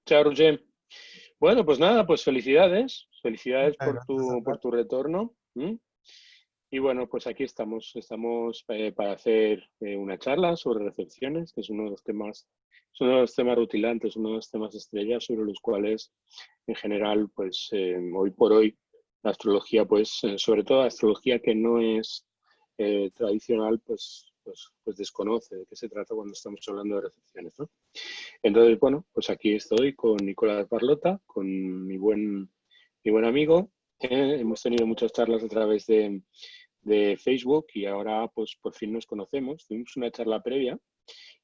Chao, Roger. Bueno, pues nada, pues felicidades. Felicidades Muchas gracias, por Albert. tu retorno. Y bueno, pues aquí estamos. Estamos para hacer una charla sobre recepciones, que es uno de los temas, es uno de los temas rutilantes, uno de los temas estrella sobre los cuales, en general, pues hoy por hoy, la astrología, pues sobre todo la astrología que no es tradicional, pues desconoce de qué se trata cuando estamos hablando de recepciones, ¿no? Entonces, bueno, pues aquí estoy con Nicolás Barlota, con mi buen amigo. Hemos tenido muchas charlas a través de Facebook y ahora pues por fin nos conocemos. Tuvimos una charla previa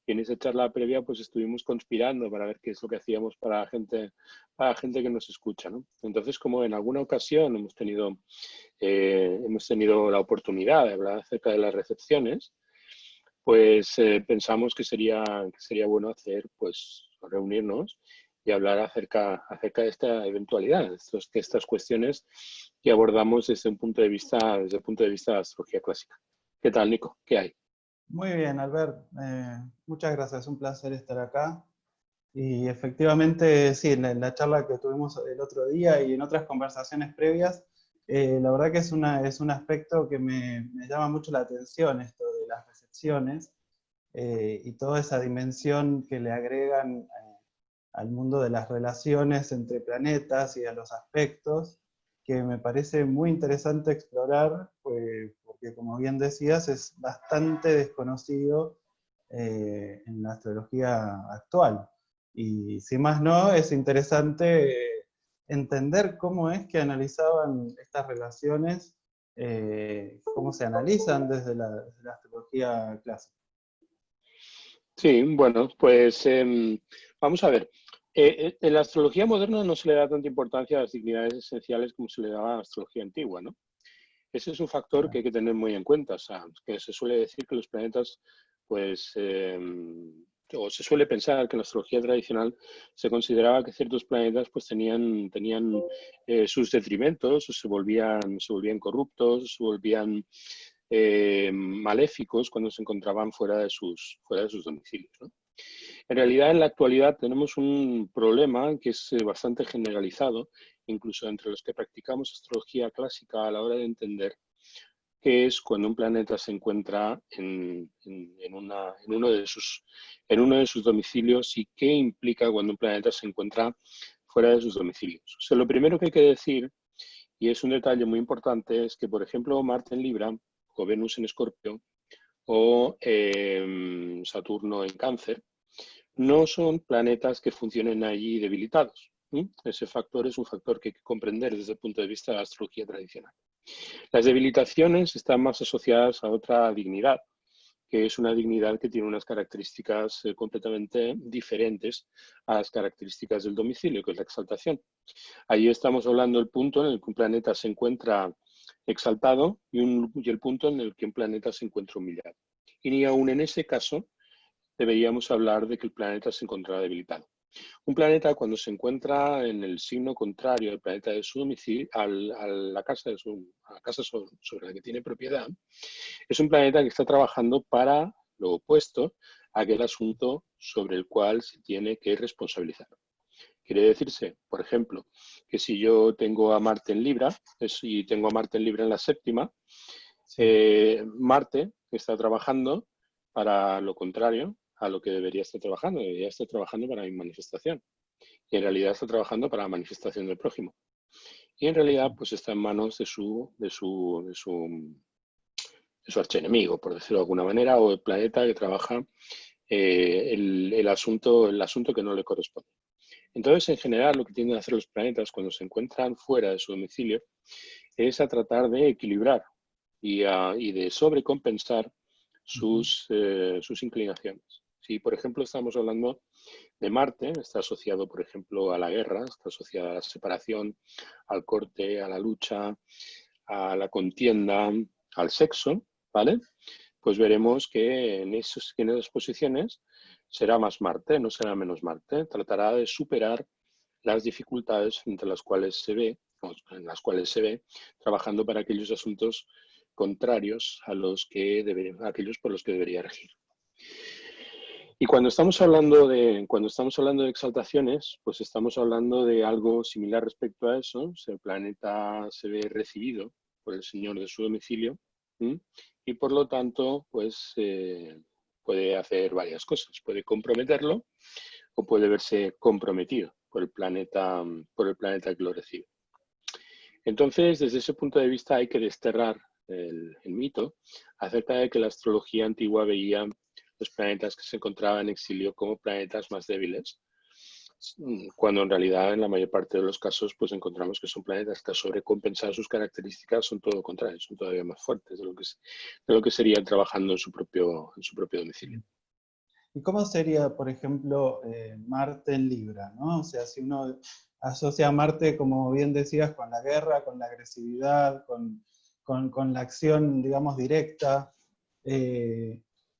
y en esa charla previa pues estuvimos conspirando para ver qué es lo que hacíamos para la gente que nos escucha, ¿no? Entonces, como en alguna ocasión hemos tenido la oportunidad de hablar acerca de las recepciones, pues pensamos que sería bueno hacer, pues, reunirnos y hablar acerca de esta eventualidad, de estas cuestiones que abordamos desde el punto de vista de la astrología clásica. ¿Qué tal, Nico? ¿Qué hay? Muy bien, Albert. Muchas gracias. Un placer estar acá. Y efectivamente, sí, en la charla que tuvimos el otro día y en otras conversaciones previas, la verdad que es un aspecto que me llama mucho la atención, esto de las recepciones y toda esa dimensión que le agregan al mundo de las relaciones entre planetas y a los aspectos, que me parece muy interesante explorar, porque como bien decías, es bastante desconocido en la astrología actual. Y si más no, es interesante entender cómo es que analizaban estas relaciones, cómo se analizan desde la astrología clásica. Sí, bueno, pues vamos a ver. En la astrología moderna no se le da tanta importancia a las dignidades esenciales como se le daba a la astrología antigua, ¿no? Ese es un factor que hay que tener muy en cuenta. O sea, que se suele decir que los planetas, pues, o se suele pensar que en la astrología tradicional se consideraba que ciertos planetas pues tenían sus detrimentos, o se volvían corruptos, se volvían maléficos cuando se encontraban fuera de sus domicilios, ¿no? En realidad, en la actualidad tenemos un problema que es bastante generalizado, incluso entre los que practicamos astrología clásica a la hora de entender qué es cuando un planeta se encuentra en uno de sus domicilios y qué implica cuando un planeta se encuentra fuera de sus domicilios. O sea, lo primero que hay que decir, y es un detalle muy importante, es que, por ejemplo, Marte en Libra o Venus en Escorpio o Saturno en Cáncer no son planetas que funcionen allí debilitados. Ese factor es un factor que hay que comprender desde el punto de vista de la astrología tradicional. Las debilitaciones están más asociadas a otra dignidad, que es una dignidad que tiene unas características completamente diferentes a las características del domicilio, que es la exaltación. Allí estamos hablando del punto en el que un planeta se encuentra exaltado y el punto en el que un planeta se encuentra humillado. Y ni aún en ese caso deberíamos hablar de que el planeta se encontrará debilitado. Un planeta, cuando se encuentra en el signo contrario al planeta de su domicilio, a la casa, a la casa sobre la que tiene propiedad, es un planeta que está trabajando para lo opuesto a aquel asunto sobre el cual se tiene que responsabilizar. Quiere decirse, por ejemplo, que si yo tengo a Marte en Libra y tengo a Marte en Libra en la séptima, Sí. Marte está trabajando para lo contrario a lo que debería estar trabajando. Debería estar trabajando para mi manifestación. Y en realidad está trabajando para la manifestación del prójimo. Y en realidad, pues está en manos de su archienemigo, por decirlo de alguna manera, o el planeta que trabaja el asunto que no le corresponde. Entonces, en general, lo que tienden a hacer los planetas cuando se encuentran fuera de su domicilio es a tratar de equilibrar y de sobrecompensar Ujú. sus inclinaciones. Si, por ejemplo, estamos hablando de Marte, está asociado, por ejemplo, a la guerra, está asociado a la separación, al corte, a la lucha, a la contienda, al sexo, ¿vale? Pues veremos que en esas posiciones será más Marte, no será menos Marte. Tratará de superar las dificultades entre las cuales se ve, en las cuales se ve, trabajando para aquellos asuntos contrarios a aquellos por los que debería regir. Y cuando estamos hablando de exaltaciones, pues estamos hablando de algo similar respecto a eso. Si el planeta se ve recibido por el señor de su domicilio, ¿m? Y por lo tanto, pues puede hacer varias cosas. Puede comprometerlo o puede verse comprometido por el planeta que lo recibe. Entonces, desde ese punto de vista hay que desterrar el mito acerca de que la astrología antigua veía los planetas que se encontraban en exilio como planetas más débiles, cuando en realidad en la mayor parte de los casos pues encontramos que son planetas que, a sobrecompensar sus características, son todo lo contrario, son todavía más fuertes de lo que serían trabajando en su propio domicilio. ¿Y cómo sería, por ejemplo, Marte en Libra, ¿no? O sea, si uno asocia a Marte, como bien decías, con la guerra, con la agresividad, con la acción, digamos, directa,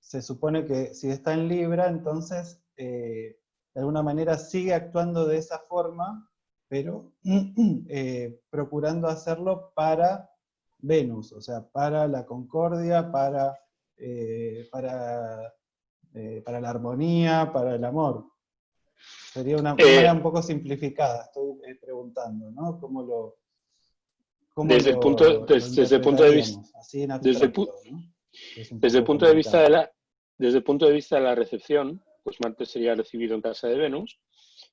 se supone que si está en Libra, entonces, de alguna manera sigue actuando de esa forma, pero procurando hacerlo para Venus, o sea, para la concordia, para la armonía, para el amor. Sería una manera un poco simplificada, estoy preguntando, ¿no? ¿Cómo Desde el punto, lo desde el punto de vista, interpretaríamos? Así en desde el, abstracto, ¿no? Es un desde el poco punto de vista complicado. desde el punto de vista de la recepción, pues Marte sería recibido en casa de Venus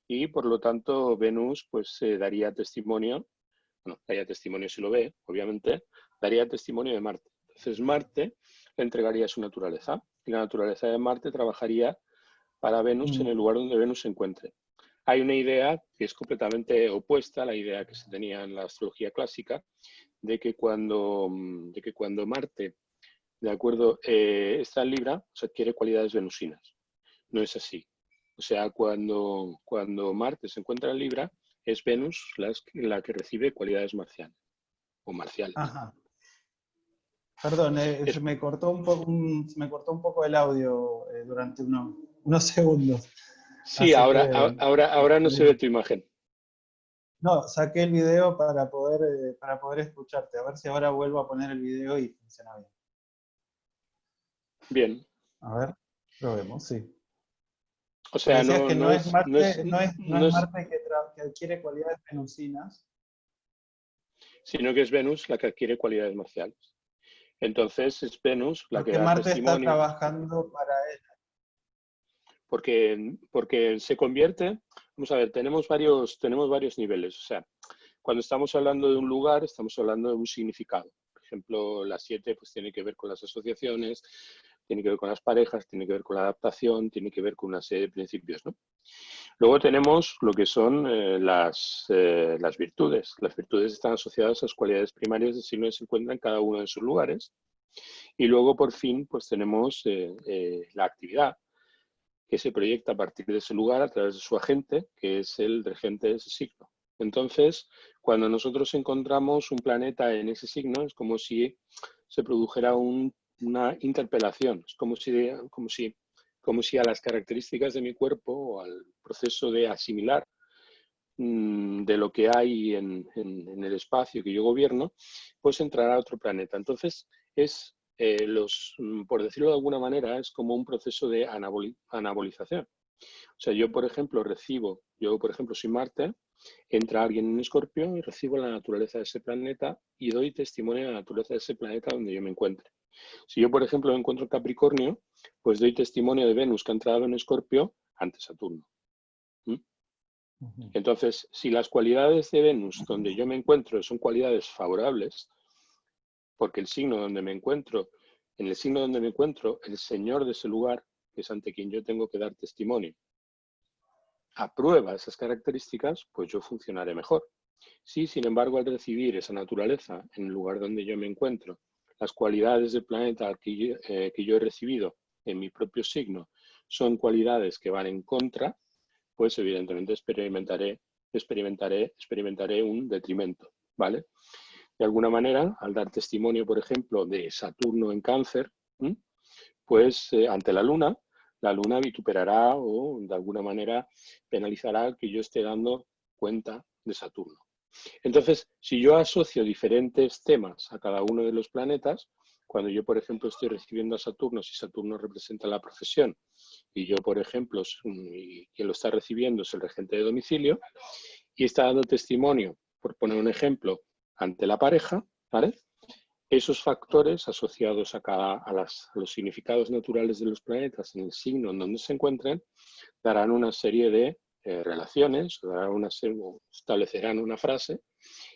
y por lo tanto Venus pues daría testimonio, bueno, daría testimonio si lo ve, obviamente, daría testimonio de Marte. Entonces Marte le entregaría su naturaleza y la naturaleza de Marte trabajaría para Venus en el lugar donde Venus se encuentre. Hay una idea que es completamente opuesta a la idea que se tenía en la astrología clásica, de que cuando Marte, de acuerdo, está en Libra, se adquiere cualidades venusinas. No es así. O sea, cuando Marte se encuentra en Libra, es Venus la que recibe cualidades marcianas o marciales. Ajá. Perdón, Es, me cortó un poco el audio durante unos segundos. sí, Así que ahora no se ve tu imagen. no, saqué el video para poder escucharte. A ver si ahora vuelvo a poner el video y funciona bien. Bien. A ver, probemos, sí. O Me sea, decías que no es Marte, no no es es, Marte que adquiere cualidades venusinas. sino que es Venus la que adquiere cualidades marciales. Entonces es Venus la que Porque da Marte está testimonio, trabajando para él. porque se convierte, vamos a ver, tenemos varios niveles. O sea, cuando estamos hablando de un lugar, estamos hablando de un significado. Por ejemplo, la 7 pues, tiene que ver con las asociaciones, tiene que ver con las parejas, tiene que ver con la adaptación, tiene que ver con una serie de principios, ¿no? Luego tenemos lo que son las virtudes. Las virtudes están asociadas a las cualidades primarias del signo que se encuentran en cada uno de sus lugares. Y luego, por fin, pues tenemos la actividad, que se proyecta a partir de ese lugar a través de su agente, que es el regente de ese signo. Entonces, cuando nosotros encontramos un planeta en ese signo, es como si se produjera una interpelación, es como si a las características de mi cuerpo o al proceso de asimilar de lo que hay en el espacio que yo gobierno, pues entrará otro planeta. Entonces, es por decirlo de alguna manera, es como un proceso de anabolización. O sea, yo, por ejemplo, soy Marte, entra alguien en Escorpio y recibo la naturaleza de ese planeta y doy testimonio de la naturaleza de ese planeta donde yo me encuentre. Si yo, por ejemplo, me encuentro en Capricornio, pues doy testimonio de Venus que ha entrado en Escorpio ante Saturno. ¿Mm? Entonces, si las cualidades de Venus donde yo me encuentro son cualidades favorables, porque el signo donde me encuentro, en el signo donde me encuentro, el señor de ese lugar, que es ante quien yo tengo que dar testimonio, aprueba esas características, pues yo funcionaré mejor. Si, sin embargo, al recibir esa naturaleza en el lugar donde yo me encuentro, las cualidades del planeta que yo he recibido en mi propio signo son cualidades que van en contra, pues evidentemente experimentaré un detrimento, ¿vale? De alguna manera, al dar testimonio, por ejemplo, de Saturno en Cáncer, pues ante la Luna vituperará o de alguna manera penalizará que yo esté dando cuenta de Saturno. Entonces, si yo asocio diferentes temas a cada uno de los planetas, cuando yo, por ejemplo, estoy recibiendo a Saturno, si Saturno representa la profesión y yo, por ejemplo, y quien lo está recibiendo es el regente de domicilio y está dando testimonio, por poner un ejemplo, ante la pareja, ¿vale? Esos factores asociados a los significados naturales de los planetas en el signo en donde se encuentren darán una serie de relaciones, establecerán una frase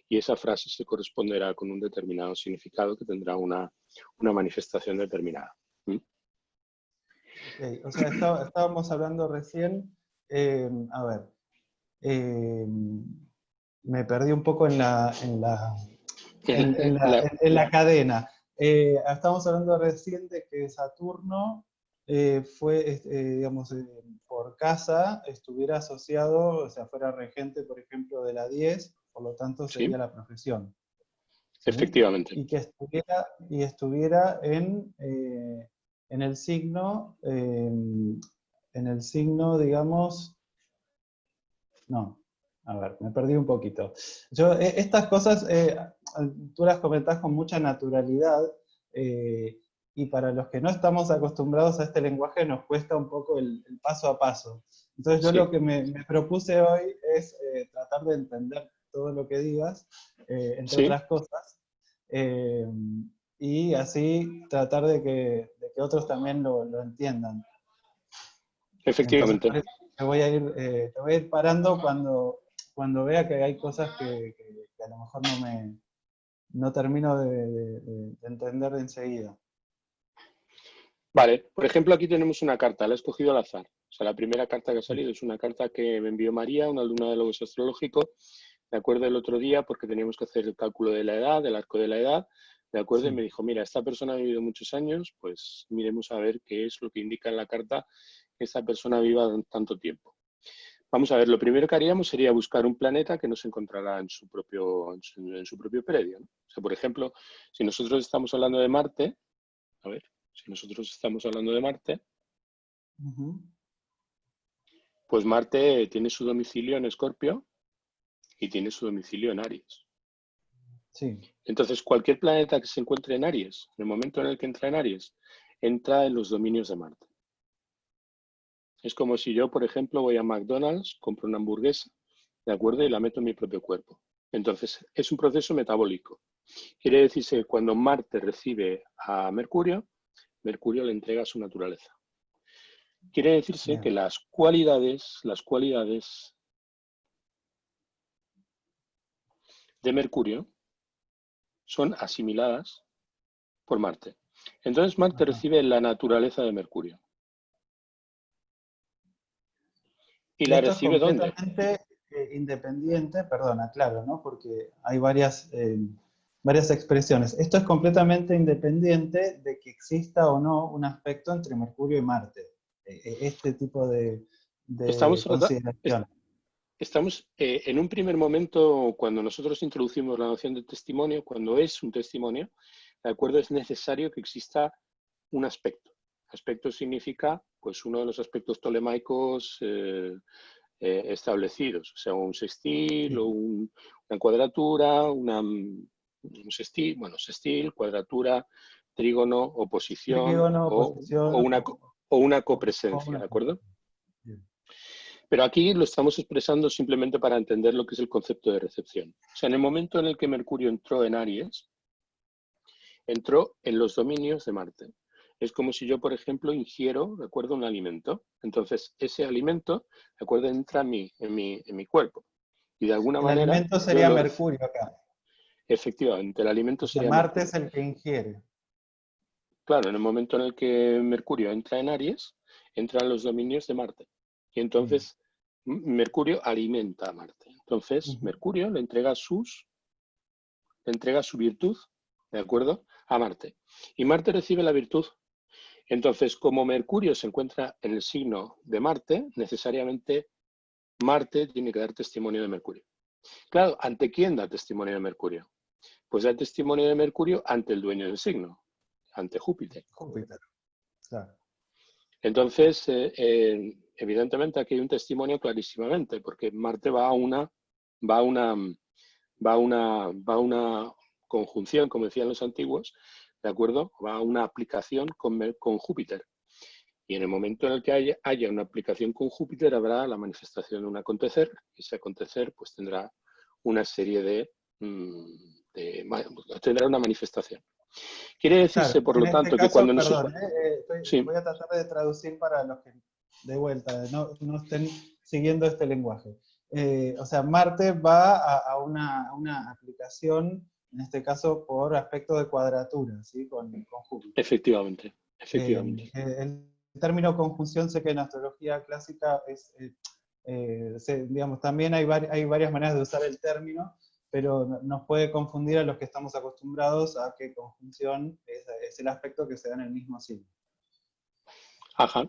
y esa frase se corresponderá con un determinado significado que tendrá una manifestación determinada. ¿Mm? Okay. O sea, estábamos hablando recién, a ver, me perdí un poco en la cadena. Estamos hablando recién de que Saturno fue, digamos, por casa, estuviera asociado, o sea, fuera regente, por ejemplo, de la 10, por lo tanto sería Sí, la profesión. ¿Sí? efectivamente. Y que estuviera en el signo, digamos, no, a ver, me perdí un poquito. Yo, estas cosas, tú las comentás con mucha naturalidad, y para los que no estamos acostumbrados a este lenguaje nos cuesta un poco el paso a paso. Entonces yo lo Sí, que me propuse hoy es tratar de entender todo lo que digas, entre sí, otras cosas, eh, y así tratar de que otros también lo entiendan. Entonces, efectivamente. por eso te voy a ir parando cuando vea que hay cosas que a lo mejor no termino de entender de enseguida. Vale, por ejemplo, aquí tenemos una carta, la he escogido al azar. O sea, la primera carta que ha salido es una carta que me envió María, una alumna de Logos Astrológico, de acuerdo, el otro día, porque teníamos que hacer el cálculo de la edad, del arco de la edad, de acuerdo, y Sí, me dijo, mira, esta persona ha vivido muchos años, pues miremos a ver qué es lo que indica en la carta que esta persona viva tanto tiempo. Vamos a ver, lo primero que haríamos sería buscar un planeta que no se encontrará en su propio predio, ¿no? O sea, por ejemplo, si nosotros estamos hablando de Marte, a ver, si nosotros estamos hablando de Marte, ujú, pues Marte tiene su domicilio en Escorpio y tiene su domicilio en Aries. sí, Entonces, cualquier planeta que se encuentre en Aries, en el momento en el que entra en Aries, entra en los dominios de Marte. Es como si yo, por ejemplo, voy a McDonald's, compro una hamburguesa, ¿de acuerdo? Y la meto en mi propio cuerpo. Entonces, es un proceso metabólico. Quiere decirse que cuando Marte recibe a Mercurio, Mercurio le entrega su naturaleza. Quiere decirse que bien, las cualidades de Mercurio son asimiladas por Marte. Entonces Marte ajá. recibe la naturaleza de Mercurio. ¿Y Y la esto es recibe dónde? completamente independiente, perdona, claro, ¿no? Porque hay varias expresiones. Esto es completamente independiente de que exista o no un aspecto entre Mercurio y Marte. Este tipo de Estamos, consideración. estamos en un primer momento, cuando nosotros introducimos la noción de testimonio, cuando es un testimonio, ¿de acuerdo? Es necesario que exista un aspecto. Aspecto significa, pues, uno de los aspectos tolemaicos establecidos, o sea, un sextil o Sí. una cuadratura, un sextil, bueno, sextil, cuadratura, trígono, oposición Trígono, o oposición una o copresencia, una ¿de acuerdo? conjunción. Bien. Pero aquí lo estamos expresando simplemente para entender lo que es el concepto de recepción. O sea, en el momento en el que Mercurio entró en Aries, entró en los dominios de Marte. Es como si yo, por ejemplo, ingiero, ¿de acuerdo?, un alimento. Entonces, ese alimento, ¿de acuerdo?, entra en mi cuerpo. Y de alguna El manera alimento yo sería lo recibo. Mercurio acá. Efectivamente, el alimento O sea, sería Marte es Mercurio. el que ingiere. Claro, en el momento en el que Mercurio entra en Aries, entra en los dominios de Marte. Y Bien. entonces Mercurio alimenta a Marte. Entonces, Ujú. Mercurio le entrega su virtud, ¿de acuerdo?, a Marte. Y Marte recibe la virtud. Entonces, como Mercurio se encuentra en el signo de Marte, necesariamente Marte tiene que dar testimonio de Mercurio. Claro, ¿ante quién da testimonio de Mercurio? Pues da testimonio de Mercurio ante el dueño del signo, ante Júpiter. Júpiter, claro. Entonces, evidentemente aquí hay un testimonio clarísimamente, porque Marte va a una conjunción, como decían los antiguos, ¿de acuerdo? Va a una aplicación con Júpiter. Y en el momento en el que haya una aplicación con Júpiter, habrá la manifestación de un acontecer, y ese acontecer pues tendrá una serie tendrá una manifestación. Quiere decirse, Claro, por en lo este tanto, que caso, cuando perdón, Sí, voy a tratar de traducir para los que de vuelta no estén siguiendo este lenguaje. O sea, Marte va a una aplicación, en este caso por aspecto de cuadratura, ¿sí? Con Júpiter. efectivamente, efectivamente. El término conjunción sé que en astrología clásica digamos, también hay varias maneras de usar el término, pero nos puede confundir a los que estamos acostumbrados a que conjunción es el aspecto que se da en el mismo signo. Ajá.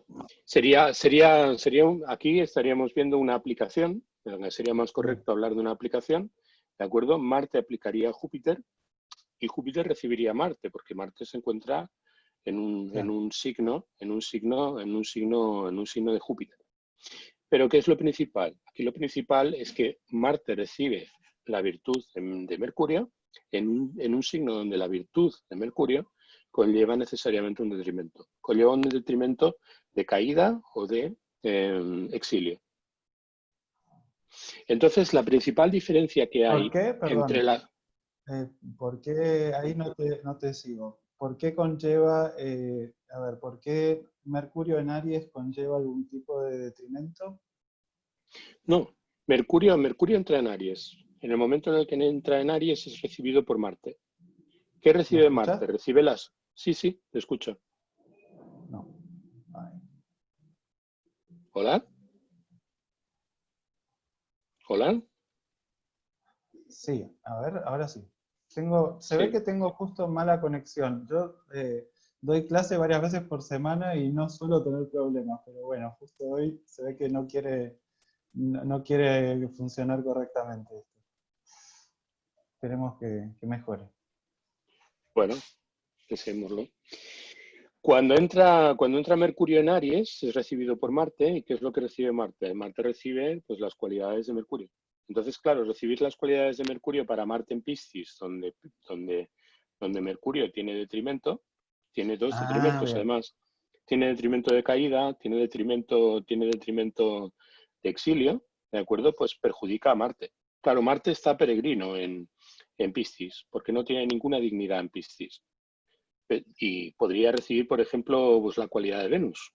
Aquí estaríamos viendo una aplicación, sería más correcto hablar de una aplicación, ¿de acuerdo? Marte aplicaría a Júpiter y Júpiter recibiría a Marte, porque Marte se encuentra en un signo de Júpiter. Pero ¿qué es lo principal? Aquí lo principal es que Marte recibe la virtud de Mercurio en un signo donde la virtud de Mercurio conlleva necesariamente un detrimento. Conlleva un detrimento de caída o de exilio. Entonces, la principal diferencia que ¿Por hay qué? entre Perdón. la... ¿Por qué? Ahí no te sigo. ¿Por qué conlleva, a ver, por qué Mercurio en Aries conlleva algún tipo de detrimento? No, Mercurio entra en Aries. En el momento en el que entra en Aries es recibido por Marte. ¿Qué ¿Me recibe escuchas? Marte? Recibe las... Sí, te escucho. No. Ay. ¿Hola? ¿Hola? Sí, a ver, ahora sí. Se ve Sí. que tengo justo mala conexión. Yo doy clase varias veces por semana y no suelo tener problemas, pero bueno, justo hoy se ve que no quiere funcionar correctamente esto. Esperemos que mejore. Bueno, deseémoslo. Cuando entra Mercurio en Aries, es recibido por Marte. ¿Y qué es lo que recibe Marte? Marte recibe pues, las cualidades de Mercurio. Entonces, claro, recibir las cualidades de Mercurio para Marte en Piscis, donde Mercurio tiene detrimento, tiene dos Ah, detrimentos bien. además. Tiene detrimento de caída, tiene detrimento de exilio, ¿de acuerdo? Pues perjudica a Marte. Claro, Marte está peregrino en Piscis, porque no tiene ninguna dignidad en Piscis. Y podría recibir, por ejemplo, pues la cualidad de Venus.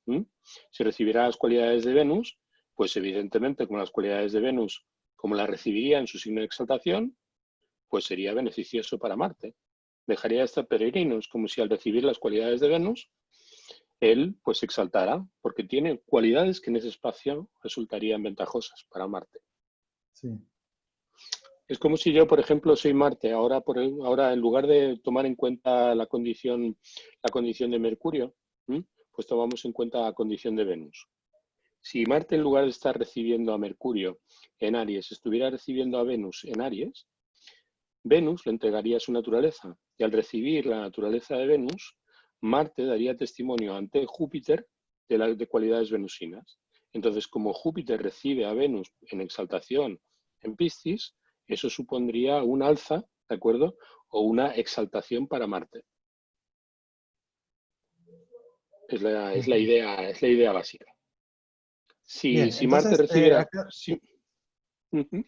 Si recibiera las cualidades de Venus, pues evidentemente como las cualidades de Venus, como las recibiría en su signo de exaltación, pues sería beneficioso para Marte. Dejaría de estar peregrino. Es como si al recibir las cualidades de Venus, él pues se exaltara, porque tiene cualidades que en ese espacio resultarían ventajosas para Marte. Sí. Es como si yo, por ejemplo, soy Marte, ahora en lugar de tomar en cuenta la condición de Mercurio, pues tomamos en cuenta la condición de Venus. Si Marte, en lugar de estar recibiendo a Mercurio en Aries, estuviera recibiendo a Venus en Aries, Venus le entregaría su naturaleza. Y al recibir la naturaleza de Venus, Marte daría testimonio ante Júpiter de cualidades venusinas. Entonces, como Júpiter recibe a Venus en exaltación en Piscis, eso supondría un alza, ¿de acuerdo? O una exaltación para Marte. Ujú. Es la idea básica. Bien, Si Marte entonces, recibiera... acá, Ujú.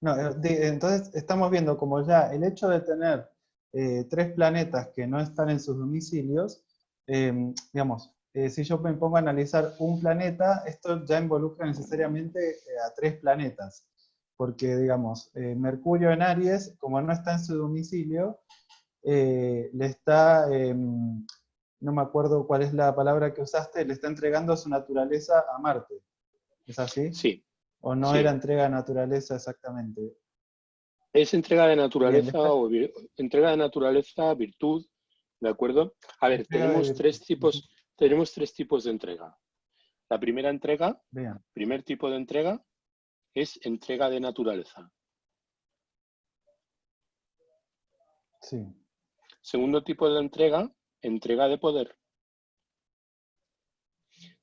no, entonces estamos viendo como ya el hecho de tener tres planetas que no están en sus domicilios, digamos, si yo me pongo a analizar un planeta, esto ya involucra necesariamente a tres planetas, porque digamos, Mercurio en Aries, como no está en su domicilio, le está, no me acuerdo cuál es la palabra que usaste, le está entregando su naturaleza a Marte. ¿Es así? Sí, ¿O no era sí. entrega de naturaleza exactamente? Es entrega de Bien, naturaleza entrega de naturaleza, virtud, ¿de acuerdo? A ver, entrega de virtud. Ujú. tenemos tres tipos de entrega. La primera entrega, Bien, primer tipo de entrega, es entrega de naturaleza. sí, Segundo tipo de entrega de poder.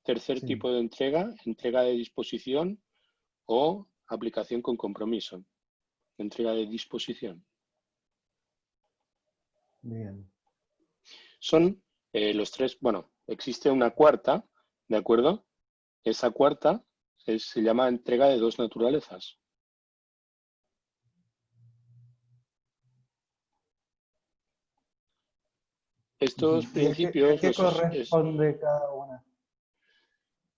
Tercer sí, tipo de entrega de disposición o aplicación con compromiso. Entrega de disposición. bien. Son los tres, bueno, existe una cuarta, ¿de acuerdo? Esa cuarta se llama entrega de dos naturalezas. Estos ¿Y a principios qué corresponde cada una?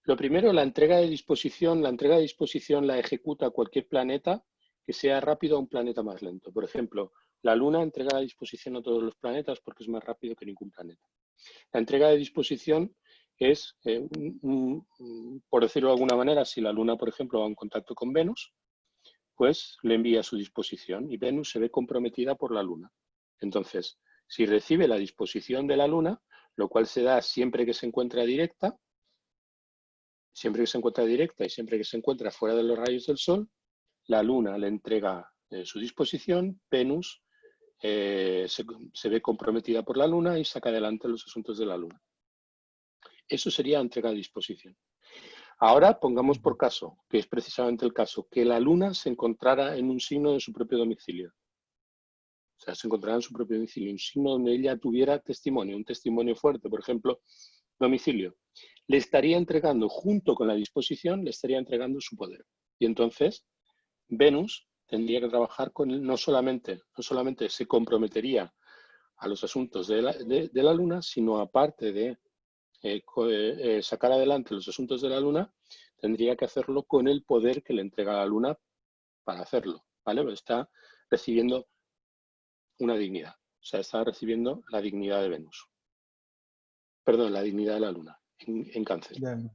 Lo primero, la entrega de disposición. La entrega de disposición la ejecuta cualquier planeta que sea rápido a un planeta más lento. Por ejemplo, la Luna entrega la disposición a todos los planetas porque es más rápido que ningún planeta. La entrega de disposición es, por decirlo de alguna manera, si la Luna, por ejemplo, va en contacto con Venus, pues le envía su disposición y Venus se ve comprometida por la Luna. Entonces, si recibe la disposición de la Luna, lo cual se da siempre que se encuentra directa, y siempre que se encuentra fuera de los rayos del Sol, la Luna le entrega su disposición, Venus se ve comprometida por la Luna y saca adelante los asuntos de la Luna. Eso sería entrega de disposición. Ahora pongamos por caso, que es precisamente el caso, que la Luna se encontrara en un signo de su propio domicilio. O sea, se encontrara en su propio domicilio, un signo donde ella tuviera testimonio, un testimonio fuerte, por ejemplo, domicilio. Le estaría entregando, junto con la disposición, le estaría entregando su poder. Y entonces, Venus tendría que trabajar con él, no solamente se comprometería a los asuntos de la Luna, sino aparte de sacar adelante los asuntos de la Luna, tendría que hacerlo con el poder que le entrega la Luna para hacerlo, ¿vale? Pues está recibiendo una dignidad, o sea, está recibiendo la dignidad de Venus. Perdón, la dignidad de la Luna, en Cáncer. Bien.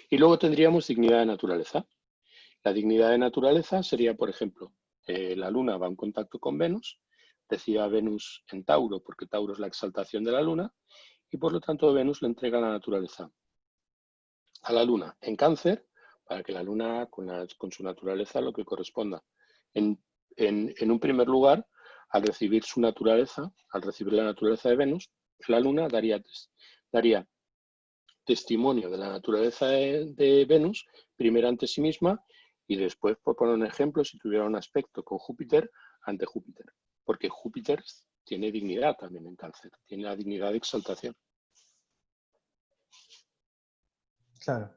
Y luego tendríamos dignidad de naturaleza. La dignidad de naturaleza sería, por ejemplo, la Luna va en contacto con Venus, recibe a Venus en Tauro, porque Tauro es la exaltación de la Luna, y por lo tanto Venus le entrega la naturaleza a la Luna en Cáncer, para que la Luna, con su naturaleza, lo que corresponda. En un primer lugar, al recibir su naturaleza, al recibir la naturaleza de Venus, la Luna daría testimonio de la naturaleza de Venus, primero ante sí misma y después, por poner un ejemplo, si tuviera un aspecto con Júpiter, ante Júpiter. Porque Júpiter tiene dignidad también en Cáncer, tiene la dignidad de exaltación. Claro,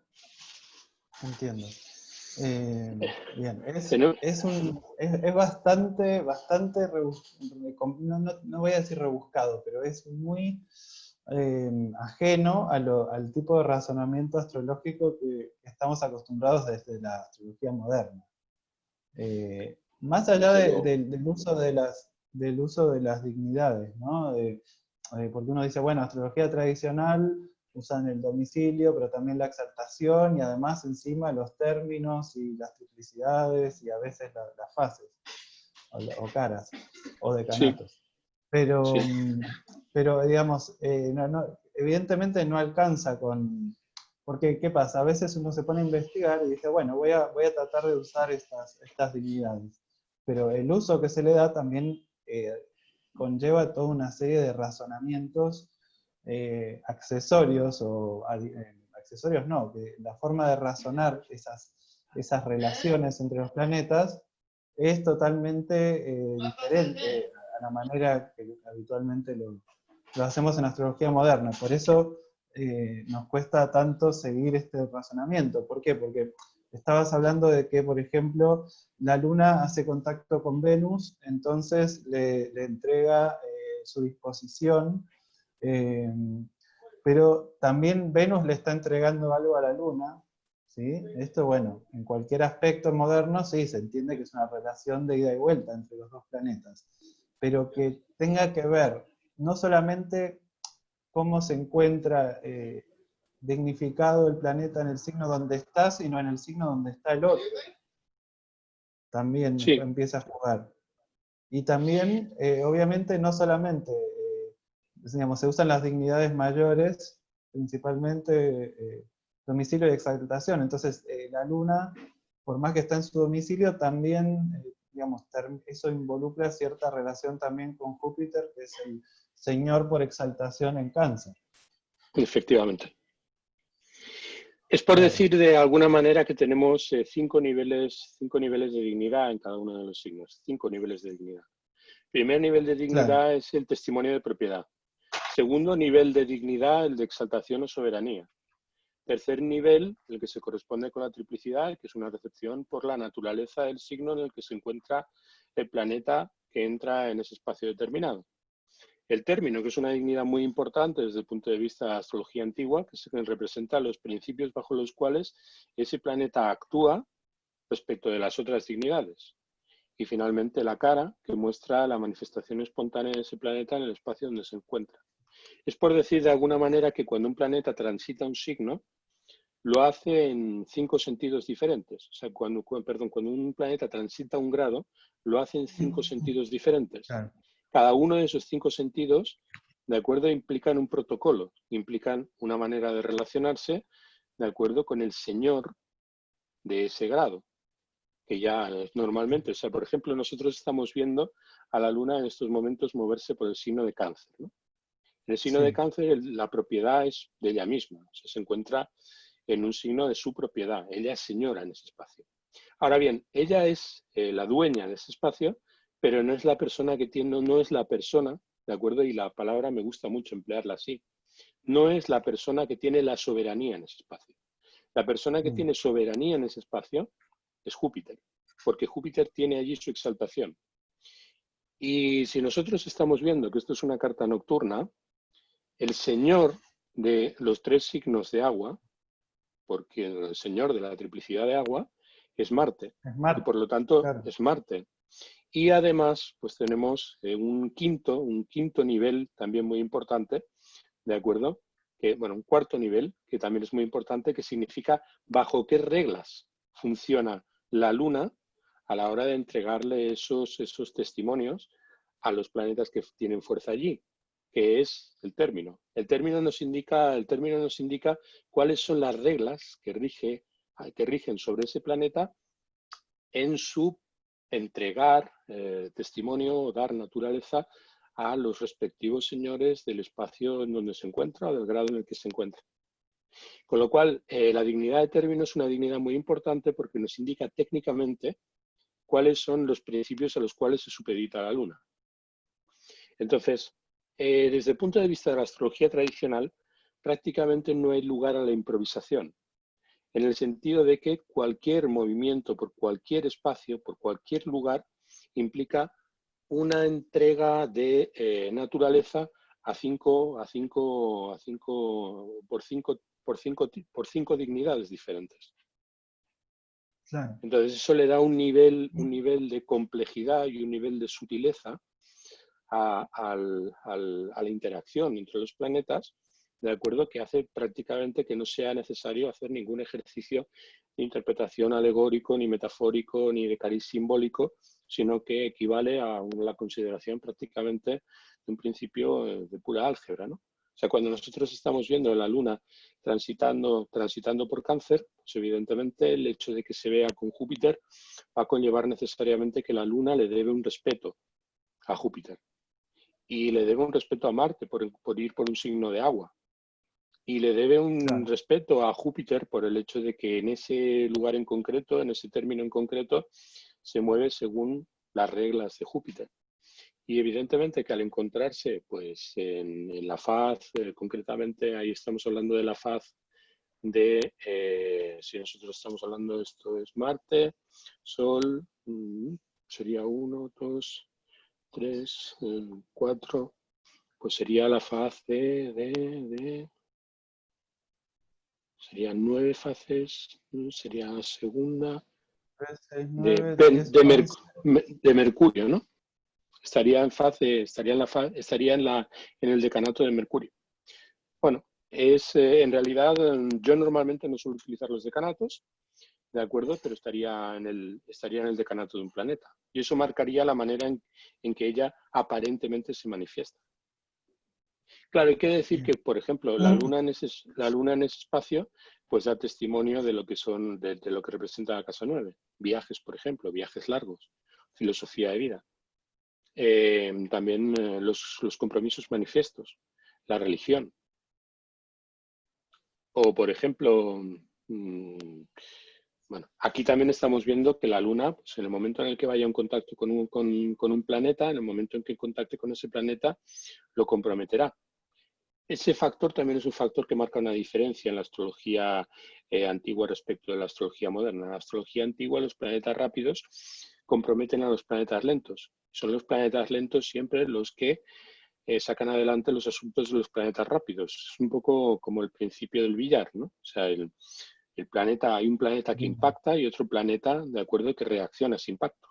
entiendo. Bien, Tenemos- es bastante no voy a decir rebuscado, pero es muy ajeno al tipo de razonamiento astrológico que estamos acostumbrados desde la astrología moderna. Más allá del uso de las dignidades, ¿no? Porque uno dice, bueno, astrología tradicional usan el domicilio, pero también la exaltación y además encima los términos y las triplicidades y a veces las fases o caras o decanatos. Sí, Pero, sí. pero digamos, evidentemente no alcanza con... Porque, ¿qué pasa? A veces uno se pone a investigar y dice, bueno, voy a tratar de usar estas dignidades. Pero el uso que se le da también conlleva toda una serie de razonamientos accesorios, accesorios no, que la forma de razonar esas relaciones entre los planetas es totalmente diferente a la manera que habitualmente lo hacemos en astrología moderna. Por eso nos cuesta tanto seguir este razonamiento. ¿Por qué? Porque estabas hablando de que, por ejemplo, la Luna hace contacto con Venus, entonces le entrega su disposición, pero también Venus le está entregando algo a la Luna, ¿sí? Esto, bueno, en cualquier aspecto moderno, sí, se entiende que es una relación de ida y vuelta entre los dos planetas, pero que tenga que ver no solamente cómo se encuentra dignificado el planeta en el signo donde está, sino en el signo donde está el otro. También Sí, empieza a jugar. Y también, obviamente, no solamente, digamos, se usan las dignidades mayores, principalmente domicilio y exaltación. Entonces, la Luna, por más que está en su domicilio, también, digamos, eso involucra cierta relación también con Júpiter, que es el señor por exaltación en Cáncer. efectivamente. Es por Claro. decir de alguna manera que tenemos 5 niveles de dignidad en cada uno de los signos, 5 niveles de dignidad. Primer nivel de Claro. dignidad es el testimonio de propiedad. Segundo nivel de dignidad, el de exaltación o soberanía. Tercer nivel, el que se corresponde con la triplicidad, que es una recepción por la naturaleza del signo en el que se encuentra el planeta que entra en ese espacio determinado. El término, que es una dignidad muy importante desde el punto de vista de la astrología antigua, que es el que representa los principios bajo los cuales ese planeta actúa respecto de las otras dignidades. Y finalmente la cara, que muestra la manifestación espontánea de ese planeta en el espacio donde se encuentra. Es por decir de alguna manera que cuando un planeta transita un signo, lo hace en 5 sentidos diferentes. O sea, cuando un planeta transita un grado, lo hace en 5 sentidos diferentes. Claro. Cada uno de esos 5 sentidos, de acuerdo, implican un protocolo, implican una manera de relacionarse, de acuerdo con el señor de ese grado, que ya normalmente, o sea, por ejemplo, nosotros estamos viendo a la Luna en estos momentos moverse por el signo de Cáncer, ¿no? En el signo de Sí. Cáncer, la propiedad es de ella misma, o sea, se encuentra en un signo de su propiedad. Ella es señora en ese espacio. Ahora bien, ella es la dueña de ese espacio, pero no es la persona que tiene, no es la persona, ¿de acuerdo? Y la palabra me gusta mucho emplearla así. No es la persona que tiene la soberanía en ese espacio. La persona que tiene soberanía en ese espacio es Júpiter, porque Júpiter tiene allí su exaltación. Y si nosotros estamos viendo que esto es una carta nocturna, el señor de los 3 signos de agua, porque el señor de la triplicidad de agua es Marte, Es y Marte, por lo tanto claro. es Marte. Y además, pues tenemos un quinto nivel también muy importante, ¿de acuerdo? Que, bueno, un cuarto nivel, que también es muy importante, que significa bajo qué reglas funciona la Luna a la hora de entregarle esos testimonios a los planetas que tienen fuerza allí, que es el término. El término nos indica cuáles son las reglas que rigen sobre ese planeta en su entregar testimonio o dar naturaleza a los respectivos señores del espacio en donde se encuentra o del grado en el que se encuentra. Con lo cual, la dignidad de término es una dignidad muy importante porque nos indica técnicamente cuáles son los principios a los cuales se supedita la Luna. Entonces, desde el punto de vista de la astrología tradicional, prácticamente no hay lugar a la improvisación, en el sentido de que cualquier movimiento por cualquier espacio, por cualquier lugar, implica una entrega de naturaleza por cinco dignidades diferentes. Claro. Entonces eso le da un nivel de complejidad y un nivel de sutileza a la interacción entre los planetas, de acuerdo, que hace prácticamente que no sea necesario hacer ningún ejercicio de interpretación alegórico, ni metafórico, ni de cariz simbólico, sino que equivale a la consideración prácticamente de un principio de pura álgebra, ¿no? O sea, cuando nosotros estamos viendo la Luna transitando por Cáncer, pues evidentemente el hecho de que se vea con Júpiter va a conllevar necesariamente que la Luna le debe un respeto a Júpiter. Y le debe un respeto a Marte por ir por un signo de agua. Y le debe un Claro. respeto a Júpiter por el hecho de que en ese lugar en concreto, en ese término en concreto, se mueve según las reglas de Júpiter. Y evidentemente que al encontrarse pues, en la faz, concretamente ahí estamos hablando de la faz de, si nosotros estamos hablando de esto es Marte, Sol, sería 1, 2, 3, 4, pues sería la faz serían 9 fases, sería la segunda 3, 6, de, 9, de, 10, de, 11. de Mercurio, ¿no? Estaría en el decanato de Mercurio. Bueno, en realidad yo normalmente no suelo utilizar los decanatos, ¿de acuerdo? Pero estaría en el decanato de un planeta. Y eso marcaría la manera en que ella aparentemente se manifiesta. Claro, hay que decir que, por ejemplo, la Luna en ese espacio, pues da testimonio de lo que de lo que representa la casa 9. Viajes, por ejemplo, viajes largos, filosofía de vida. También los compromisos manifiestos, la religión. O, por ejemplo, Bueno, aquí también estamos viendo que la Luna, pues en el momento en el que vaya en contacto con un planeta, en el momento en que contacte con ese planeta, lo comprometerá. Ese factor también es un factor que marca una diferencia en la astrología antigua respecto de la astrología moderna. En la astrología antigua, los planetas rápidos comprometen a los planetas lentos. Son los planetas lentos siempre los que sacan adelante los asuntos de los planetas rápidos. Es un poco como el principio del billar, ¿no? O sea, el planeta, hay un planeta que Bien, impacta y otro planeta, de acuerdo, que reacciona a ese impacto.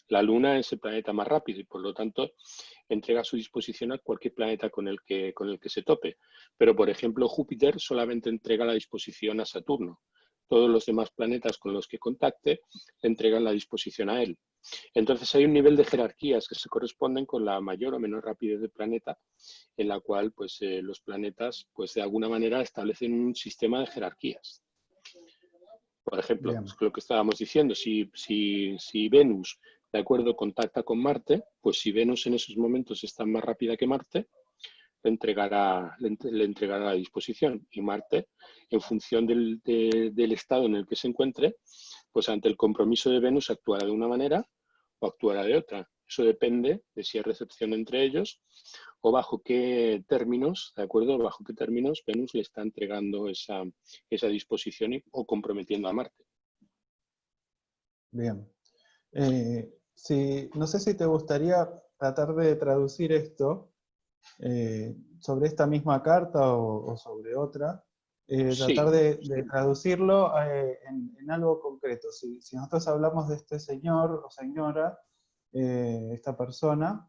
La Luna es el planeta más rápido y por lo tanto entrega su disposición a cualquier planeta con el que se tope. Pero, por ejemplo, Júpiter solamente entrega la disposición a Saturno. Todos los demás planetas con los que contacte le entregan la disposición a él. Entonces hay un nivel de jerarquías que se corresponden con la mayor o menor rapidez del planeta, en la cual pues, los planetas pues, de alguna manera establecen un sistema de jerarquías. Por ejemplo, bien, lo que estábamos diciendo, si Venus, de acuerdo, contacta con Marte, pues si Venus en esos momentos está más rápida que Marte, le entregará la disposición. Y Marte, en función del estado en el que se encuentre, pues ante el compromiso de Venus actuará de una manera o actuará de otra. Eso depende de si hay recepción entre ellos o bajo qué términos, ¿de acuerdo? Bajo qué términos Venus le está entregando esa disposición o comprometiendo a Marte. bien. No sé si te gustaría tratar de traducir esto sobre esta misma carta o sobre otra, tratar Sí, de traducirlo en algo concreto. Si nosotros hablamos de este señor o señora, esta persona,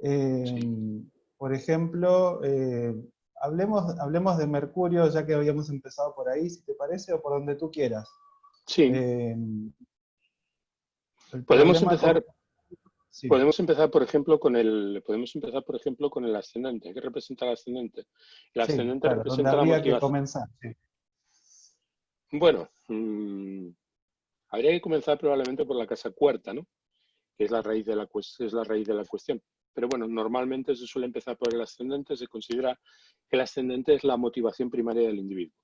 eh, sí. por ejemplo, hablemos de Mercurio, ya que habíamos empezado por ahí, si te parece, o por donde tú quieras. Sí, Eh, el podemos problema con... empezar, Sí, podemos empezar, por ejemplo, con el ascendente. ¿Qué representa el ascendente? El sí, ascendente claro, donde representa la habría que motivación. comenzar. Sí, Bueno, habría que comenzar probablemente por la casa cuarta, ¿no? Que es la raíz de la cuestión. Pero bueno, normalmente se suele empezar por el ascendente, se considera que el ascendente es la motivación primaria del individuo.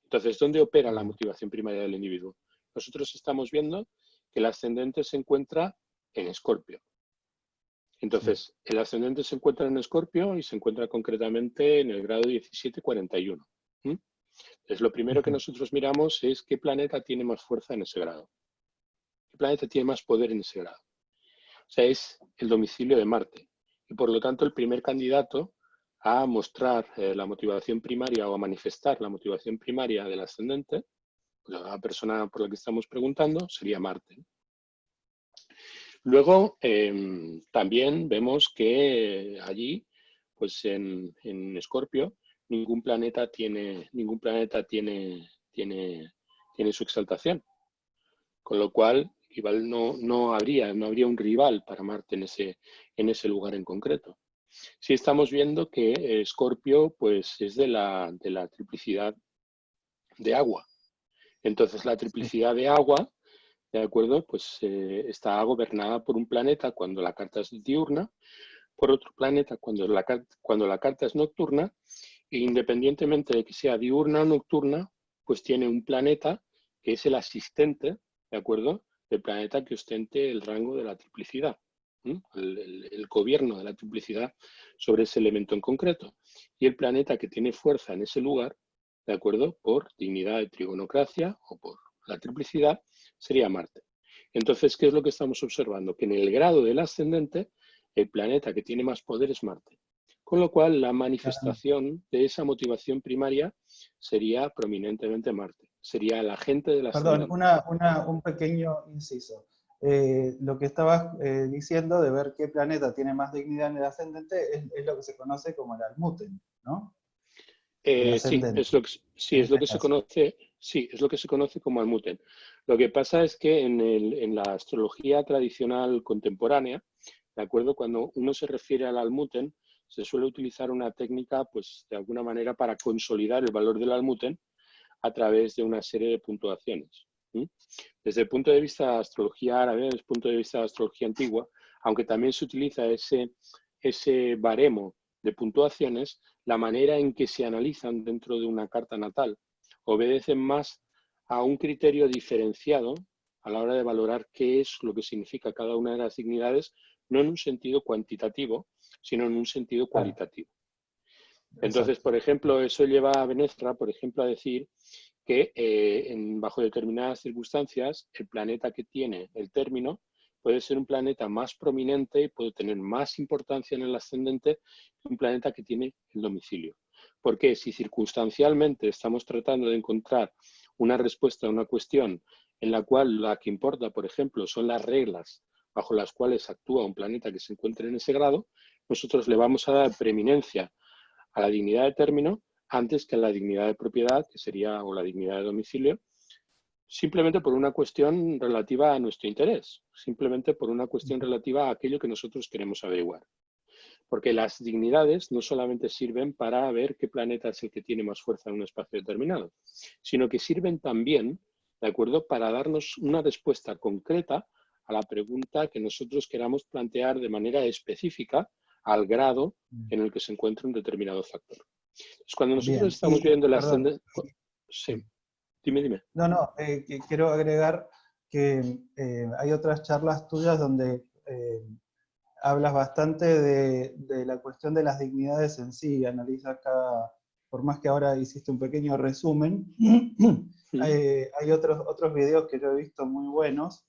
Entonces, ¿dónde opera la bien, motivación primaria del individuo? Nosotros estamos viendo que el ascendente se encuentra en Escorpio. sí. Entonces, el ascendente se encuentra en Escorpio y se encuentra concretamente en el grado 1741. ¿Mm? Entonces, lo primero que Ujú. nosotros miramos es qué planeta tiene más fuerza en ese grado. ¿Qué planeta tiene más poder en ese grado? O sea, es el domicilio de Marte. Y por lo tanto, el primer candidato a mostrar la motivación primaria o a manifestar la motivación primaria del ascendente, pues la persona por la que estamos preguntando, sería Marte. Luego, también vemos que allí, pues en Escorpio, tiene su exaltación. Con lo cual, igual no habría un rival para Marte en ese lugar en concreto. Sí estamos viendo que Escorpio pues, es de la triplicidad de agua. Entonces, la Sí, triplicidad de agua, ¿de acuerdo? Pues está gobernada por un planeta cuando la carta es diurna, por otro planeta cuando la carta es nocturna, e independientemente de que sea diurna o nocturna, pues tiene un planeta que es el asistente, ¿de acuerdo? Del planeta que ostente el rango de la triplicidad, el gobierno de la triplicidad sobre ese elemento en concreto. Y el planeta que tiene fuerza en ese lugar, ¿de acuerdo? Por dignidad de trigonocracia o por la triplicidad, sería Marte. Entonces, ¿qué es lo que estamos observando? Que en el grado del ascendente, el planeta que tiene más poder es Marte. Con lo cual, la claramente. manifestación de esa motivación primaria sería prominentemente Marte. Sería el agente del Perdón, ascendente. un pequeño inciso. Lo que estabas diciendo de ver qué planeta tiene más dignidad en el ascendente es lo que se conoce como el almuten, ¿no? El ascendente, Sí, en es lo este que se caso. conoce, sí, es lo que se conoce como Almuten. Lo que pasa es que en la astrología tradicional contemporánea, ¿de acuerdo? Cuando uno se refiere al Almuten, se suele utilizar una técnica, pues, de alguna manera para consolidar el valor del Almuten a través de una serie de puntuaciones. ¿Sí? Desde el punto de vista de astrología árabe, desde el punto de vista de astrología antigua, aunque también se utiliza ese baremo de puntuaciones, la manera en que se analizan dentro de una carta natal obedecen más a un criterio diferenciado a la hora de valorar qué es lo que significa cada una de las dignidades, no en un sentido cuantitativo, sino en un sentido Claro, cualitativo. Entonces, exacto. por ejemplo, eso lleva a Benestra, por ejemplo, a decir que bajo determinadas circunstancias el planeta que tiene el término puede ser un planeta más prominente y puede tener más importancia en el ascendente que un planeta que tiene el domicilio. Porque si circunstancialmente estamos tratando de encontrar una respuesta a una cuestión en la cual la que importa, por ejemplo, son las reglas bajo las cuales actúa un planeta que se encuentre en ese grado, nosotros le vamos a dar preeminencia a la dignidad de término antes que a la dignidad de propiedad, que sería, o la dignidad de domicilio, simplemente por una cuestión relativa a nuestro interés, simplemente por una cuestión relativa a aquello que nosotros queremos averiguar. Porque las dignidades no solamente sirven para ver qué planeta es el que tiene más fuerza en un espacio determinado, sino que sirven también, ¿de acuerdo?, para darnos una respuesta concreta a la pregunta que nosotros queramos plantear de manera específica al grado en el que se encuentra un determinado factor. Entonces, cuando nosotros Bien, estamos y viendo el perdón. ascendente... Sí, dime. No, no, quiero agregar que hay otras charlas tuyas donde hablas bastante de la cuestión de las dignidades en sí, analizas cada, por más que ahora hiciste un pequeño resumen, hay otros videos que yo he visto muy buenos,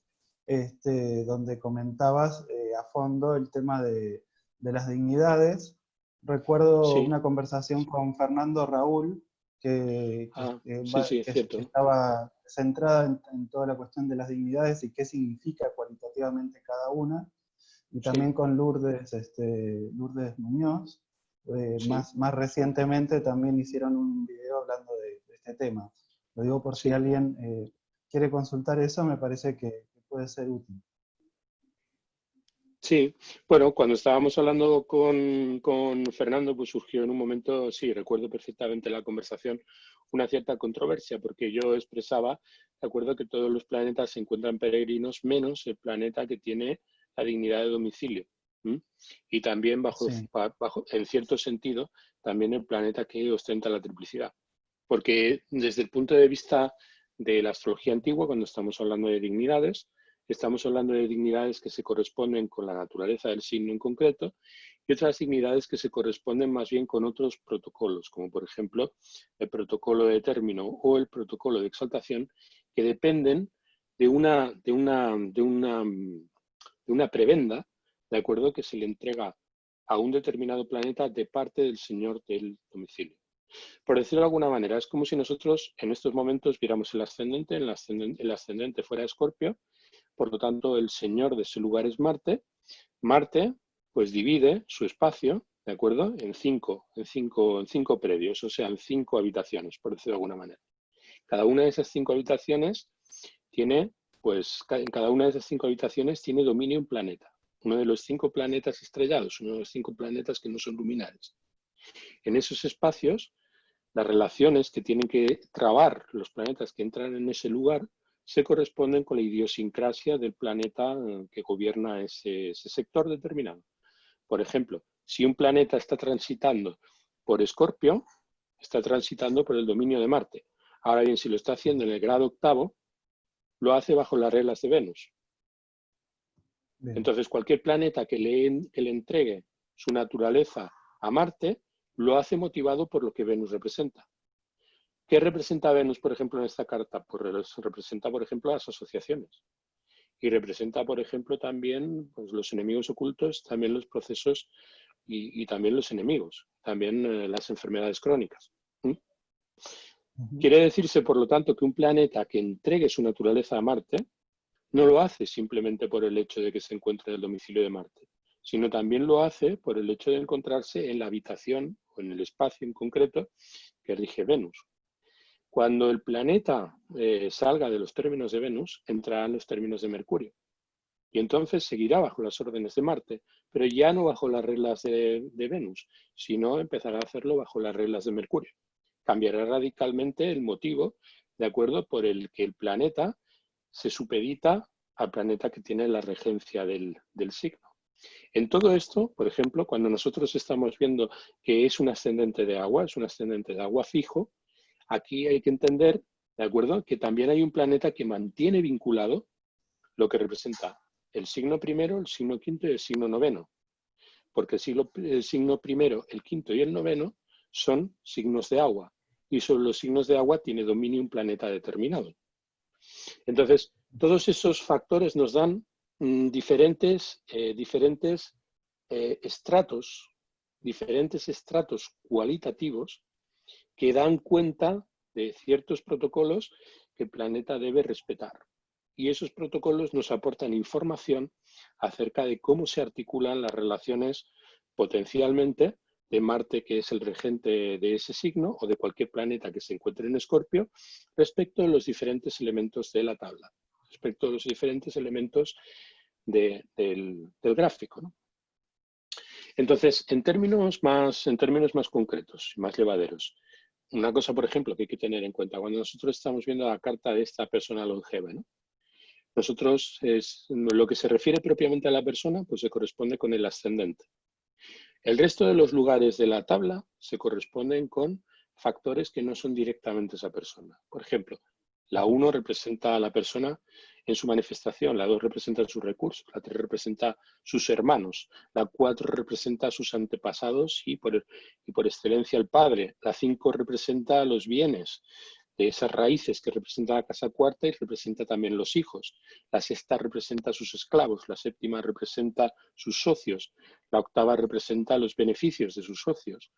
donde comentabas a fondo el tema de las dignidades. Recuerdo Sí, una conversación con Fernando Raúl, sí, es que cierto. estaba centrada en toda la cuestión de las dignidades y qué significa cualitativamente cada una, y Sí, también con Lourdes, Lourdes Muñoz. sí, Más recientemente también hicieron un video hablando de este tema. Lo digo por si sí. alguien quiere consultar eso, me parece que puede ser útil. Sí, bueno, cuando estábamos hablando con Fernando, pues surgió en un momento, sí, recuerdo perfectamente la conversación, una cierta controversia, porque yo expresaba, de acuerdo, que todos los planetas se encuentran peregrinos, menos el planeta que tiene la dignidad de domicilio. ¿M? Y también, Sí, en cierto sentido, también el planeta que ostenta la triplicidad. Porque desde el punto de vista de la astrología antigua, cuando estamos hablando de dignidades, estamos hablando de dignidades que se corresponden con la naturaleza del signo en concreto y otras dignidades que se corresponden más bien con otros protocolos, como por ejemplo el protocolo de término o el protocolo de exaltación, que dependen de una prebenda, ¿de acuerdo?, que se le entrega a un determinado planeta de parte del señor del domicilio. Por decirlo de alguna manera, es como si nosotros en estos momentos viéramos el ascendente fuera de Escorpio, por lo tanto el señor de ese lugar es Marte. Marte pues divide su espacio, ¿de acuerdo?, en cinco predios, o sea, en 5 habitaciones, por decirlo de alguna manera. Cada una de esas 5 habitaciones tiene, en cada una de esas 5 habitaciones tiene dominio un planeta. Uno de los 5 planetas estrellados, uno de los 5 planetas que no son luminares. En esos espacios, las relaciones que tienen que trabar los planetas que entran en ese lugar se corresponden con la idiosincrasia del planeta que gobierna ese sector determinado. Por ejemplo, si un planeta está transitando por Escorpio, está transitando por el dominio de Marte. Ahora bien, si lo está haciendo en el grado octavo, lo hace bajo las reglas de Venus. bien, Entonces, cualquier planeta que le entregue su naturaleza a Marte, lo hace motivado por lo que Venus representa. ¿Qué representa Venus, por ejemplo, en esta carta? Pues representa, por ejemplo, las asociaciones. Y representa, por ejemplo, también pues, los enemigos ocultos, también los procesos y también los enemigos, también las enfermedades crónicas. ¿Mm? ujú, Quiere decirse, por lo tanto, que un planeta que entregue su naturaleza a Marte no lo hace simplemente por el hecho de que se encuentre en el domicilio de Marte, sino también lo hace por el hecho de encontrarse en la habitación o en el espacio en concreto que rige Venus. Cuando el planeta salga de los términos de Venus, entrará en los términos de Mercurio. Y entonces seguirá bajo las órdenes de Marte, pero ya no bajo las reglas de Venus, sino empezará a hacerlo bajo las reglas de Mercurio. Cambiará radicalmente el motivo, de acuerdo, por el que el planeta se supedita al planeta que tiene la regencia del signo. En todo esto, por ejemplo, cuando nosotros estamos viendo que es un ascendente de agua fijo, aquí hay que entender, ¿de acuerdo? Que también hay un planeta que mantiene vinculado lo que representa el signo primero, el signo quinto y el signo noveno. Porque el signo primero, el quinto y el noveno son signos de agua. Y sobre los signos de agua tiene dominio un planeta determinado. Entonces, todos esos factores nos dan diferentes estratos cualitativos que dan cuenta de ciertos protocolos que el planeta debe respetar. Y esos protocolos nos aportan información acerca de cómo se articulan las relaciones potencialmente de Marte, que es el regente de ese signo, o de cualquier planeta que se encuentre en Escorpio, respecto a los diferentes elementos de la tabla, respecto a los diferentes elementos del gráfico, ¿no? Entonces, en términos más concretos y más llevaderos, una cosa, por ejemplo, que hay que tener en cuenta, cuando nosotros estamos viendo la carta de esta persona longeva, ¿no? Nosotros, lo que se refiere propiamente a la persona, pues se corresponde con el ascendente. El resto de los lugares de la tabla se corresponden con factores que no son directamente esa persona. Por ejemplo, la 1 representa a la persona en su manifestación, la 2 representa sus recursos, la 3 representa sus hermanos, la 4 representa a sus antepasados y por excelencia el padre, la 5 representa los bienes de esas raíces que representa la casa cuarta y representa también los hijos. La sexta representa a sus esclavos, la séptima representa sus socios, la octava representa los beneficios de sus socios.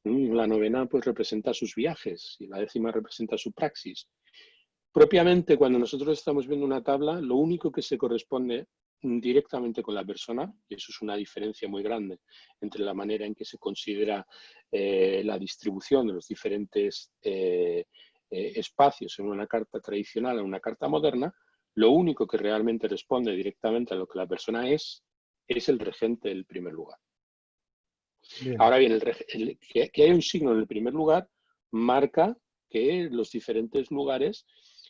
La novena pues representa sus viajes y la décima representa su praxis. Propiamente, cuando nosotros estamos viendo una tabla, lo único que se corresponde directamente con la persona, y eso es una diferencia muy grande entre la manera en que se considera la distribución de los diferentes espacios en una carta tradicional, en una carta moderna, lo único que realmente responde directamente a lo que la persona es el regente del primer lugar. Bien. Ahora bien, que haya un signo en el primer lugar marca que los diferentes lugares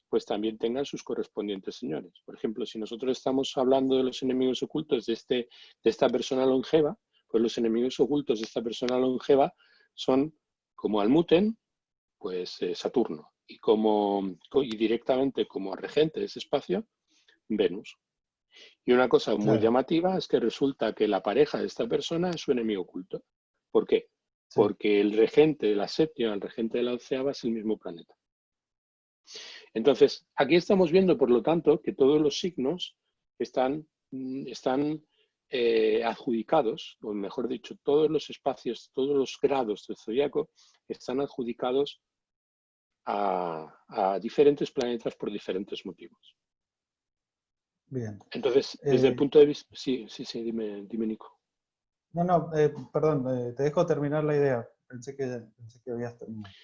pues también tengan sus correspondientes señores. Por ejemplo, si nosotros estamos hablando de los enemigos ocultos de esta persona longeva, pues los enemigos ocultos de esta persona longeva son como Almuten, pues Saturno, y directamente como regente de ese espacio, Venus. Y una cosa muy llamativa es que resulta que la pareja de esta persona es su enemigo oculto. ¿Por qué? Sí. Porque el regente de la séptima, el regente de la onceava es el mismo planeta. Entonces, aquí estamos viendo, por lo tanto, que todos los signos están adjudicados, o mejor dicho, todos los espacios, todos los grados del zodiaco están adjudicados a diferentes planetas por diferentes motivos. Bien. Entonces, desde el punto de vista... Sí, dime Nico. No, perdón, te dejo terminar la idea. Pensé que habías terminado.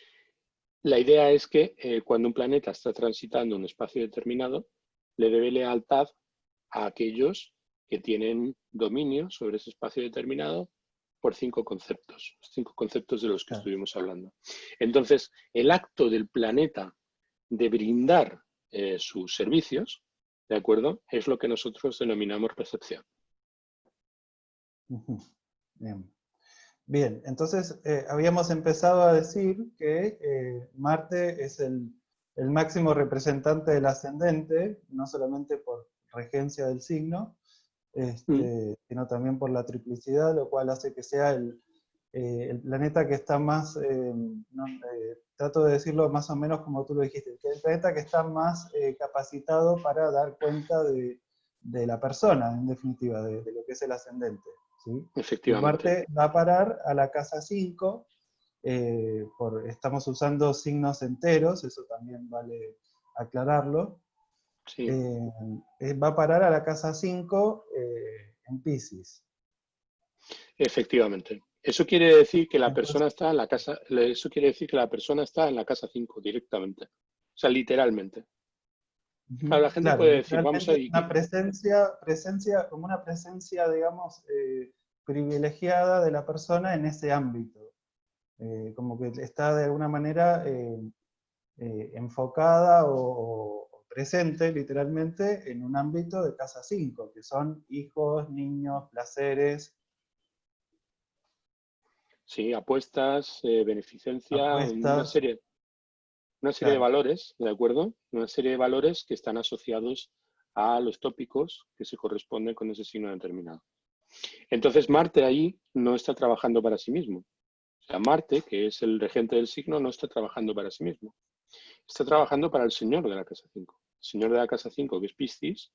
La idea es que cuando un planeta está transitando un espacio determinado, le debe lealtad a aquellos que tienen dominio sobre ese espacio determinado por 5 conceptos de los que estuvimos hablando. Entonces, el acto del planeta de brindar sus servicios, ¿de acuerdo? Es lo que nosotros denominamos recepción. Bien, entonces habíamos empezado a decir que Marte es el máximo representante del ascendente, no solamente por regencia del signo, sino también por la triplicidad, lo cual hace que sea el planeta que está más, trato de decirlo más o menos como tú lo dijiste, que el planeta que está más capacitado para dar cuenta de la persona, en definitiva, de lo que es el ascendente. ¿sí? Efectivamente. Marte va a parar a la casa 5, estamos usando signos enteros, eso también vale aclararlo. Sí. Va a parar a la casa 5 en Piscis. Efectivamente. Eso quiere decir que la persona está en la casa, eso quiere decir que la persona está en la casa 5 directamente. O sea, literalmente. Claro, la gente puede decir, vamos a ir. Una presencia, como una presencia, digamos, privilegiada de la persona en ese ámbito. Como que está de alguna manera enfocada o presente, literalmente, en un ámbito de casa 5, que son hijos, niños, placeres. Sí, apuestas, beneficencia, una serie. una serie de Claro. valores, ¿de acuerdo? Una serie de valores que están asociados a los tópicos que se corresponden con ese signo determinado. Entonces Marte ahí no está trabajando para sí mismo. O sea, Marte, que es el regente del signo, no está trabajando para sí mismo. Está trabajando para el señor de la casa 5. El señor de la casa 5, que es Piscis,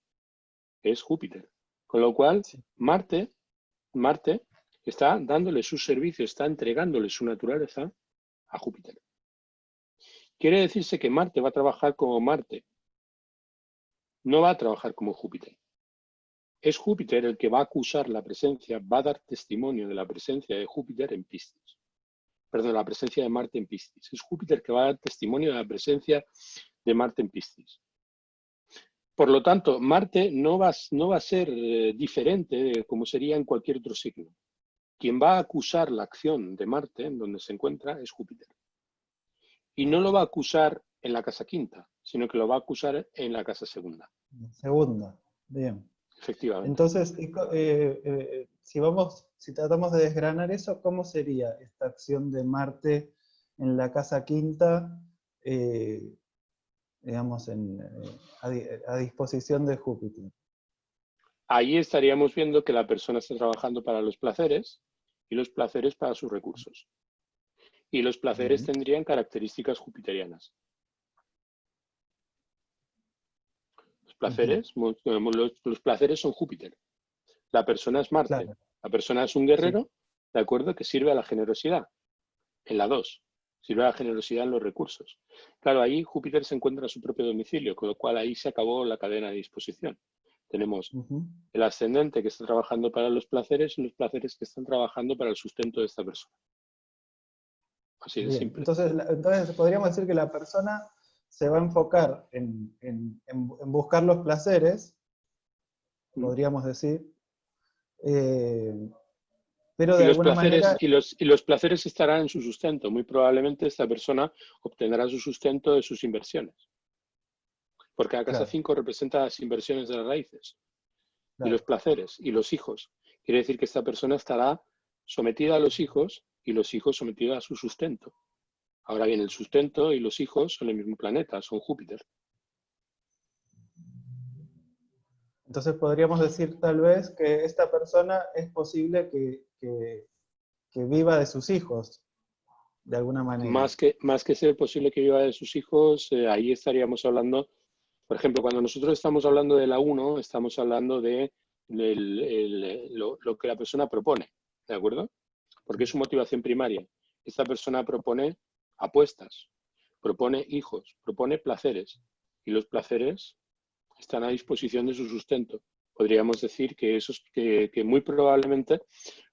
es Júpiter. Con lo cual, Sí. Marte está dándole sus servicios, está entregándole su naturaleza a Júpiter. Quiere decirse que Marte va a trabajar como Marte, no va a trabajar como Júpiter. Es Júpiter el que va a acusar la presencia, va a dar testimonio de la presencia de Júpiter en Piscis. Perdón, la presencia de Marte en Piscis. Es Júpiter que va a dar testimonio de la presencia de Marte en Piscis. Por lo tanto, Marte no va a ser diferente de como sería en cualquier otro signo. Quien va a acusar la acción de Marte, en donde se encuentra, es Júpiter. Y no lo va a acusar en la casa quinta, sino que lo va a acusar en la casa segunda. Segunda, bien. Efectivamente. Entonces, si tratamos de desgranar eso, ¿cómo sería esta acción de Marte en la casa quinta, eh, digamos, a disposición de Júpiter? Ahí estaríamos viendo que la persona está trabajando para los placeres y los placeres para sus recursos. Y los placeres Bien, tendrían características jupiterianas. Los entiendo. placeres, los placeres son Júpiter. La persona es Marte. Claro, La persona es un sí. guerrero, ¿de acuerdo? Que sirve a la generosidad. En la 2 sirve a la generosidad en los recursos. Claro, ahí Júpiter se encuentra en su propio domicilio, con lo cual ahí se acabó la cadena de disposición. Tenemos Ujú. el ascendente que está trabajando para los placeres y los placeres que están trabajando para el sustento de esta persona. Así de Bien, simple. entonces podríamos decir que la persona se va a enfocar en buscar los placeres, ¿Mm? podríamos decir, eh, pero Y de los alguna placeres, manera, y los placeres estarán en su sustento. Muy probablemente esta persona obtendrá su sustento de sus inversiones. Porque la casa claro, 5 representa las inversiones de las raíces y los claro. placeres y los hijos. Quiere decir que esta persona estará sometida a los hijos y los hijos sometidos a su sustento. Ahora bien, el sustento y los hijos son el mismo planeta, son Júpiter. Entonces podríamos decir tal vez que esta persona es posible que viva de sus hijos, de alguna manera. Más que ser posible que viva de sus hijos, ahí estaríamos hablando, por ejemplo, cuando nosotros estamos hablando de la 1, estamos hablando de lo que la persona propone, ¿de acuerdo? Porque es su motivación primaria. Esta persona propone apuestas, propone hijos, propone placeres, y los placeres están a disposición de su sustento. Podríamos decir que muy probablemente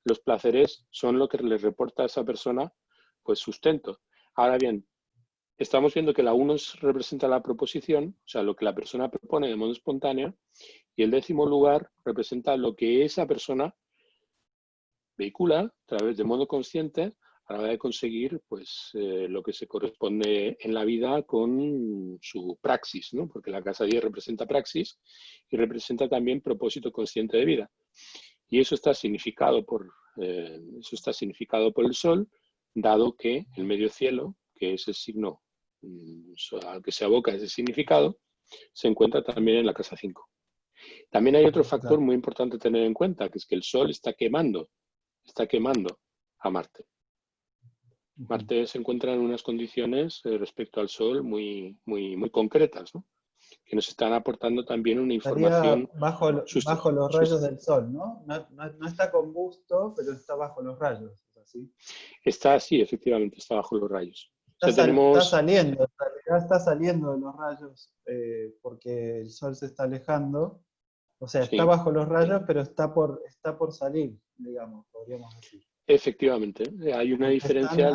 los placeres son lo que le reporta a esa persona pues sustento. Ahora bien, estamos viendo que la 1 representa la proposición, o sea, lo que la persona propone de modo espontáneo, y el 10º lugar representa lo que esa persona vehicula a través de modo consciente a la hora de conseguir pues, lo que se corresponde en la vida con su praxis, ¿no? Porque la casa 10 representa praxis y representa también propósito consciente de vida. Y eso está significado por el Sol, dado que el medio cielo, que es el signo al que se aboca ese significado, se encuentra también en la casa 5. También hay otro factor Claro. muy importante a tener en cuenta, que es que el Sol está quemando a Marte. Ujú. Marte se encuentra en unas condiciones respecto al Sol muy concretas, ¿no? Que nos están aportando también una Estaría información. bajo los rayos del sol, ¿no? No está combusto, pero está bajo los rayos, ¿es así? Está así, efectivamente, está bajo los rayos. O sea, Está tenemos, saliendo, en realidad está saliendo de los rayos porque el sol se está alejando. O sea, está sí, bajo los rayos, pero está por salir, digamos, podríamos decir. efectivamente, hay una Porque diferencia.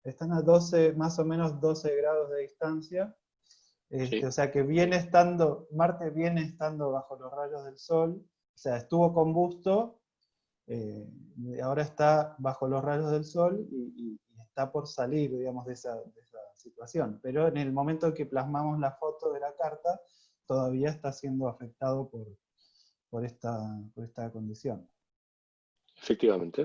están a 12, más o menos 12 grados de distancia. Sí, O sea que Marte viene estando bajo los rayos del Sol, o sea, estuvo combusto, y ahora está bajo los rayos del Sol y está por salir, digamos, de esa situación. Pero en el momento en que plasmamos la foto de la carta, todavía está siendo afectado por esta condición. efectivamente.